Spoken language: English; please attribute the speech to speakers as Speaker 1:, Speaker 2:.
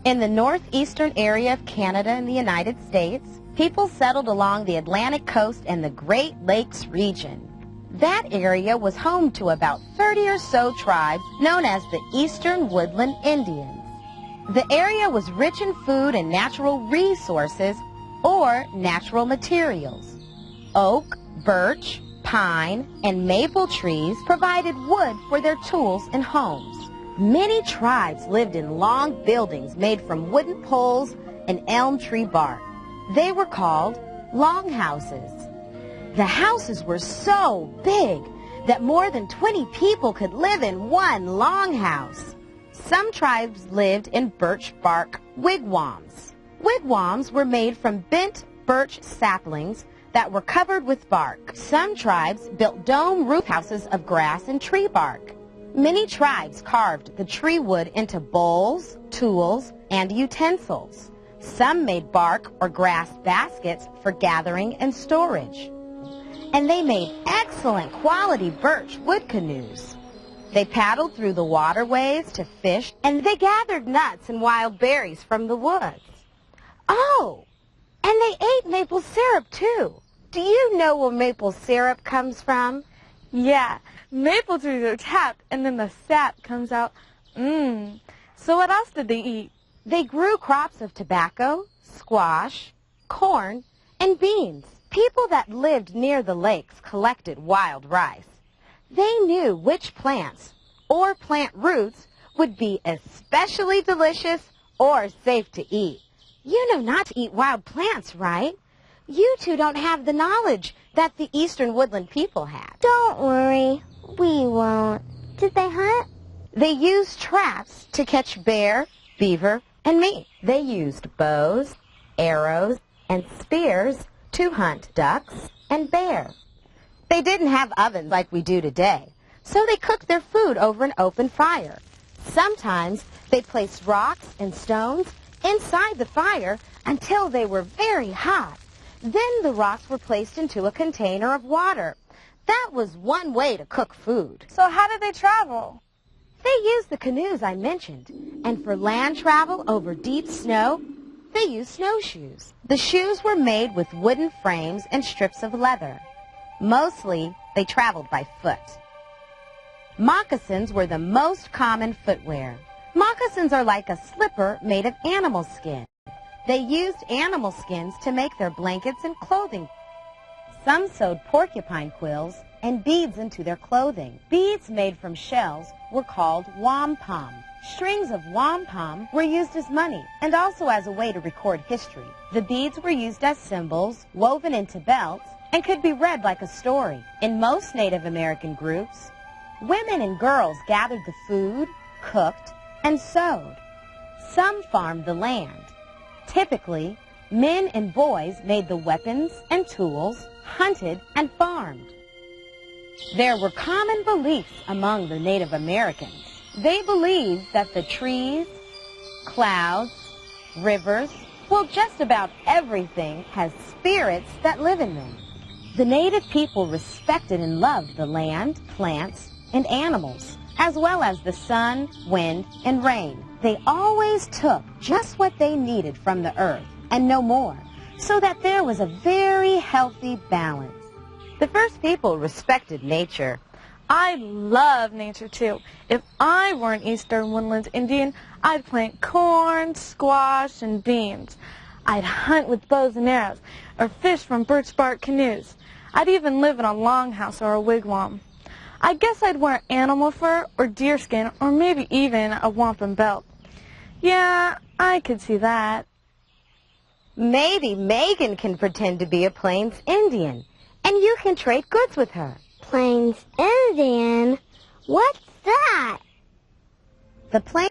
Speaker 1: In the northeastern area of Canada and the United States, people settled along the Atlantic coast and the Great Lakes region. That area was home to about 30 or so tribes known as the Eastern Woodland Indians. The area was rich in food and natural resources or natural materials. Oak, birch, pine, and maple trees provided wood for their tools and homes. Many tribes lived in long buildings made from wooden poles and elm tree bark. They were called longhouses. The houses were so big that more than 20 people could live in one longhouse. Some tribes lived in birch bark wigwams. Wigwams were made from bent birch saplings that were covered with bark. Some tribes built dome roof houses of grass and tree bark. Many tribes carved the tree wood into bowls, tools, and utensils. Some made bark or grass baskets for gathering and storage. And they made excellent quality birch wood canoes. They paddled through the waterways to fish, and they gathered nuts and wild berries from the woods. Oh, and they ate maple syrup too. Do you know where maple syrup comes from?
Speaker 2: Yeah, maple trees are tapped and then the sap comes out. So what else did they eat?
Speaker 1: They grew crops of tobacco, squash, corn, and beans. People that lived near the lakes collected wild rice. They knew which plants or plant roots would be especially delicious or safe to eat. You know not to eat wild plants, right? You two don't have the knowledge that the Eastern Woodland people had.
Speaker 3: Don't worry, we won't. Did they hunt?
Speaker 1: They used traps to catch bear, beaver, and mink. They used bows, arrows, and spears to hunt ducks and bear. They didn't have ovens like we do today, so they cooked their food over an open fire. Sometimes they placed rocks and stones inside the fire until they were very hot. Then the rocks were placed into a container of water. That was one way to cook food.
Speaker 2: So how did they travel?
Speaker 1: They used the canoes I mentioned, and for land travel over deep snow, they used snowshoes. The shoes were made with wooden frames and strips of leather. Mostly, they traveled by foot. Moccasins were the most common footwear. Moccasins are like a slipper made of animal skin. They used animal skins to make their blankets and clothing. Some sewed porcupine quills and beads into their clothing. Beads made from shells were called wampum. Strings of wampum were used as money and also as a way to record history. The beads were used as symbols, woven into belts, and could be read like a story. In most Native American groups, women and girls gathered the food, cooked, and sewed. Some farmed the land. Typically, men and boys made the weapons and tools, hunted, and farmed. There were common beliefs among the Native Americans. They believed that the trees, clouds, rivers, well, just about everything has spirits that live in them. The Native people respected and loved the land, plants, and animals, as well as the sun, wind, and rain. They always took just what they needed from the earth and no more, so that there was a very healthy balance. The first people respected nature.
Speaker 2: I love nature too. If I were an Eastern Woodlands Indian, I'd plant corn, squash, and beans. I'd hunt with bows and arrows, or fish from birch bark canoes. I'd even live in a longhouse or a wigwam. I guess I'd wear animal fur or deerskin or maybe even a wampum belt. Yeah, I could see that.
Speaker 1: Maybe Megan can pretend to be a Plains Indian, and you can trade goods with her.
Speaker 3: Plains Indian? What's that?
Speaker 1: The Plains